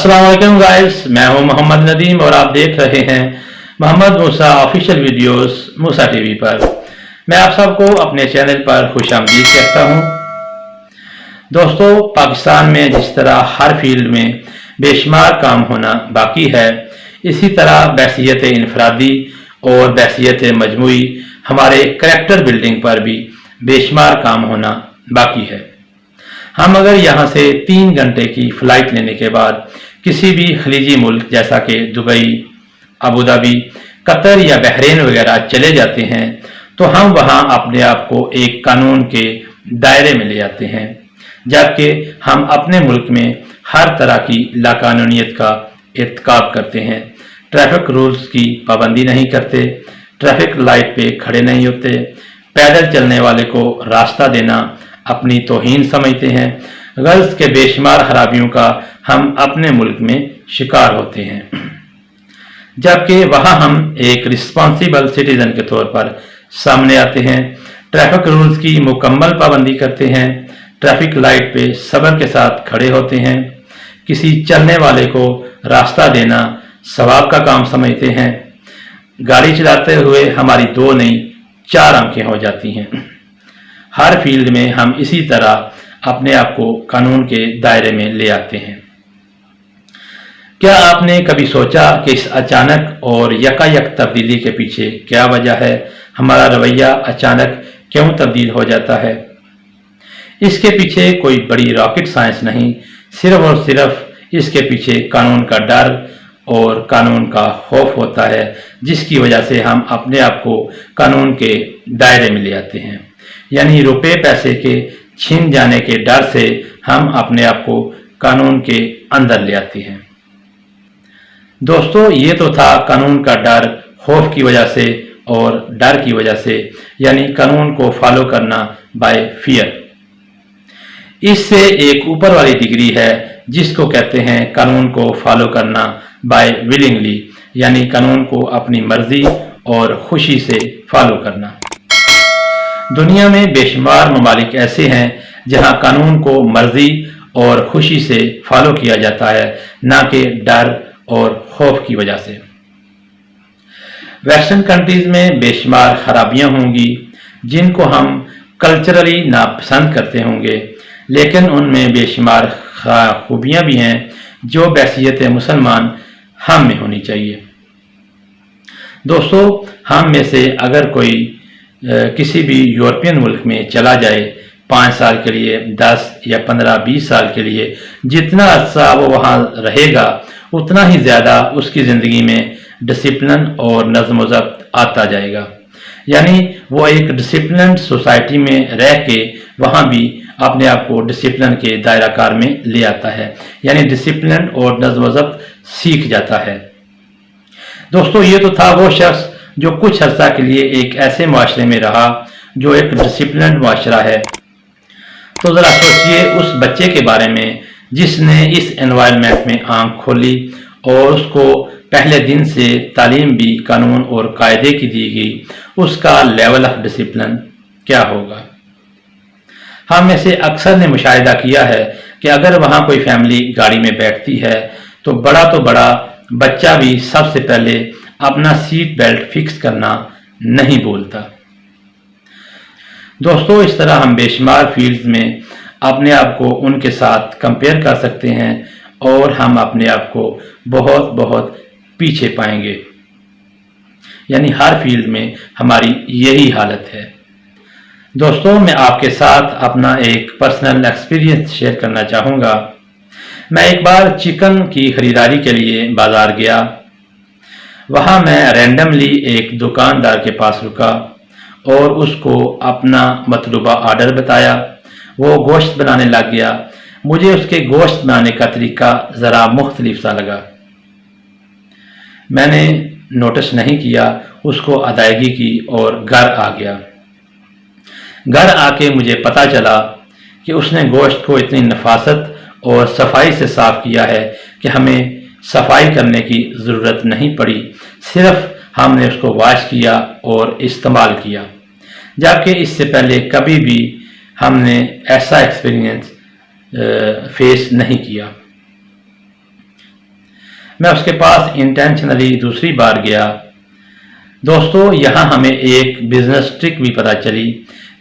अस्सलाम वालेकुम गाइस, मैं हूं मोहम्मद नदीम और आप देख रहे हैं मोहम्मद मूसा ऑफिशियल वीडियोस मूसा टीवी पर। मैं आप सबको अपने चैनल पर खुशामदीद कहता हूं। दोस्तों, पाकिस्तान में जिस तरह हर फील्ड में बेशुमार काम होना बाकी है, इसी तरह बहसियत इनफरादी और बहसियत मजमूई हमारे करैक्टर बिल्डिंग पर भी बेशुमार काम होना बाकी है। हम अगर यहाँ से 3 घंटे की फ्लाइट लेने के बाद किसी भी खलीजी मुल्क जैसा कि दुबई, अबू धाबी, कतर या बहरीन वगैरह चले जाते हैं तो हम वहाँ अपने आप को एक कानून के दायरे में ले आते हैं, जबकि हम अपने मुल्क में हर तरह की लाकानूनियत का इर्तिकाब करते हैं। ट्रैफिक रूल्स की पाबंदी नहीं करते, ट्रैफिक लाइट पे खड़े नहीं होते, पैदल चलने वाले को रास्ता देना अपनी तौहीन समझते हैं। गर्ल्स के बेशुमार खराबियों का हम अपने मुल्क में शिकार होते हैं, जबकि वहाँ हम एक रिस्पॉन्सिबल सिटीजन के तौर पर सामने आते हैं। ट्रैफिक रूल्स की मुकम्मल पाबंदी करते हैं, ट्रैफिक लाइट पे सब्र के साथ खड़े होते हैं, किसी चलने वाले को रास्ता देना सवाब का काम समझते हैं। गाड़ी चलाते हुए हमारी 2 नहीं 4 आंखें हो जाती हैं। हर फील्ड में हम इसी तरह अपने आप को कानून के दायरे में ले आते हैं। क्या आपने कभी सोचा कि इस अचानक और यकायक तब्दीली के पीछे क्या वजह है? हमारा रवैया अचानक क्यों तब्दील हो जाता है? इसके पीछे कोई बड़ी रॉकेट साइंस नहीं, सिर्फ और सिर्फ इसके पीछे कानून का डर और कानून का खौफ होता है, जिसकी वजह से हम अपने आप को कानून के दायरे में ले आते हैं। यानी रुपए पैसे के छिन जाने के डर से हम अपने आप को कानून के अंदर ले आते हैं। दोस्तों, ये तो था कानून का डर खौफ की वजह से और डर की वजह से, यानी कानून को फॉलो करना बाय फियर। इससे एक ऊपर वाली डिग्री है जिसको कहते हैं कानून को फॉलो करना बाय विलिंगली, यानी कानून को अपनी मर्जी और खुशी से फॉलो करना। दुनिया में बेशुमार ममालिक ऐसे हैं जहां कानून को मर्जी और खुशी से फॉलो किया जाता है, ना कि डर और खौफ की वजह से। वेस्टर्न कंट्रीज में बेशुमार खराबियां होंगी जिनको हम कल्चरली नापसंद करते होंगे, लेकिन उनमें बेशुमार खूबियां भी हैं जो बहसियत मुसलमान हम में होनी चाहिए। दोस्तों, हम में से अगर कोई किसी भी यूरोपियन मुल्क में चला जाए 5 साल के लिए, 10 या 15, 20 साल के लिए, जितना अर्सा वो वहाँ रहेगा उतना ही ज़्यादा उसकी ज़िंदगी में डिसिप्लिन और नज़्म व ज़ब्त आता जाएगा। यानी वो एक डिसिप्लिन सोसाइटी में रह के वहाँ भी अपने आप को डिसिप्लिन के दायरा कार में ले आता है, यानी डिसिप्लिन और नज़्म व ज़ब्त सीख जाता है। दोस्तों, ये तो था वो शख्स जो कुछ अर्सा के लिए एक ऐसे माशरे में रहा जो एक डिसिप्लिन माशरा है। तो ज़रा सोचिए उस बच्चे के बारे में जिसने इस एनवायरनमेंट में आंख खोली और उसको पहले दिन से तालीम भी कानून और कायदे की दी गई, उसका लेवल ऑफ डिसिप्लिन क्या होगा। हम में से अक्सर ने मुशाहिदा किया है कि अगर वहाँ कोई फैमिली गाड़ी में बैठती है तो बड़ा बच्चा भी सबसे पहले अपना सीट बेल्ट फिक्स करना नहीं बोलता। दोस्तों, इस तरह हम बेशुमार फील्ड्स में अपने आप को उनके साथ कंपेयर कर सकते हैं और हम अपने आप को बहुत पीछे पाएंगे। यानी हर फील्ड में हमारी यही हालत है। दोस्तों, मैं आपके साथ अपना एक पर्सनल एक्सपीरियंस शेयर करना चाहूँगा। मैं एक बार चिकन की खरीदारी के लिए बाजार गया। वहाँ मैं रैंडमली एक दुकानदार के पास रुका और उसको अपना मतलूबा आर्डर बताया। वो गोश्त बनाने लग गया। मुझे उसके गोश्त बनाने का तरीका ज़रा मुख्तलिफ सा लगा। मैंने नोटिस नहीं किया, उसको अदायगी की और घर आ गया। घर आके मुझे पता चला कि उसने गोश्त को इतनी नफासत और सफाई से साफ़ किया है कि हमें सफाई करने की ज़रूरत नहीं पड़ी, सिर्फ हमने उसको वॉश किया और इस्तेमाल किया, जबकि इससे पहले कभी भी हमने ऐसा एक्सपीरियंस फेस नहीं किया। میں اس کے پاس انٹینشنلی دوسری بار گیا۔ دوستو، یہاں ہمیں ایک بزنس ٹرک بھی پتہ چلی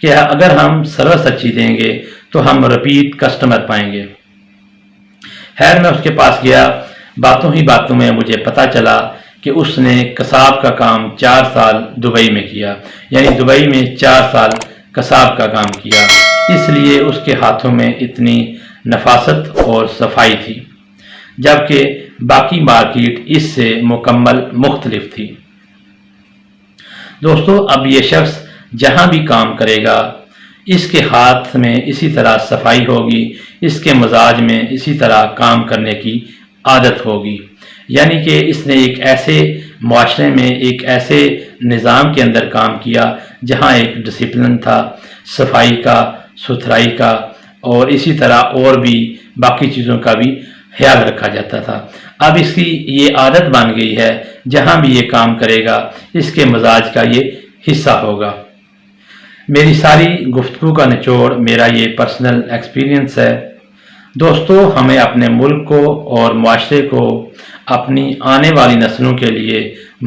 کہ اگر ہم سروس اچھی دیں گے تو ہم رپیٹ کسٹمر پائیں گے۔ خیر، میں اس کے پاس گیا۔ باتوں ہی باتوں میں مجھے پتہ چلا کہ اس نے قصاب کا کام 4 سال دبئی میں کیا، یعنی دبئی میں 4 سال قصاب کا کام کیا، اس لیے اس کے ہاتھوں میں اتنی نفاست اور صفائی تھی، جبکہ باقی مارکیٹ اس سے مکمل مختلف تھی۔ دوستو، اب یہ شخص جہاں بھی کام کرے گا اس کے ہاتھ میں اسی طرح صفائی ہوگی، اس کے مزاج میں اسی طرح کام کرنے کی عادت ہوگی، یعنی کہ اس نے ایک ایسے معاشرے میں، ایک ایسے نظام کے اندر کام کیا جہاں ایک ڈسپلن تھا، صفائی کا، ستھرائی کا، اور اسی طرح اور بھی باقی چیزوں کا بھی خیال رکھا جاتا تھا۔ اب اس کی یہ عادت بن گئی ہے، جہاں بھی یہ کام کرے گا اس کے مزاج کا یہ حصہ ہوگا۔ میری ساری گفتگو کا نچوڑ میرا یہ پرسنل ایکسپیرینس ہے۔ دوستو، ہمیں اپنے ملک کو اور معاشرے کو اپنی آنے والی نسلوں کے لیے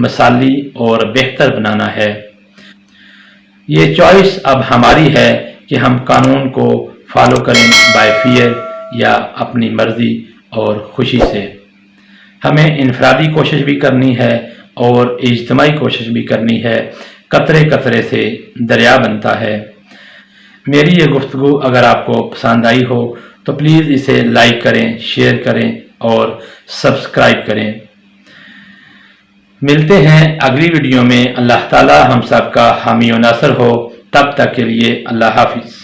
مثالی اور بہتر بنانا ہے۔ یہ چوائس اب ہماری ہے کہ ہم قانون کو فالو کریں بائی فیئر یا اپنی مرضی اور خوشی سے۔ ہمیں انفرادی کوشش بھی کرنی ہے اور اجتماعی کوشش بھی کرنی ہے۔ قطرے قطرے سے دریا بنتا ہے۔ میری یہ گفتگو اگر آپ کو پسند آئی ہو تو پلیز اسے لائک کریں، شیئر کریں اور سبسکرائب کریں۔ ملتے ہیں اگلی ویڈیو میں۔ اللہ تعالی ہم سب کا حامی و ناصر ہو۔ تب تک کے لیے اللہ حافظ۔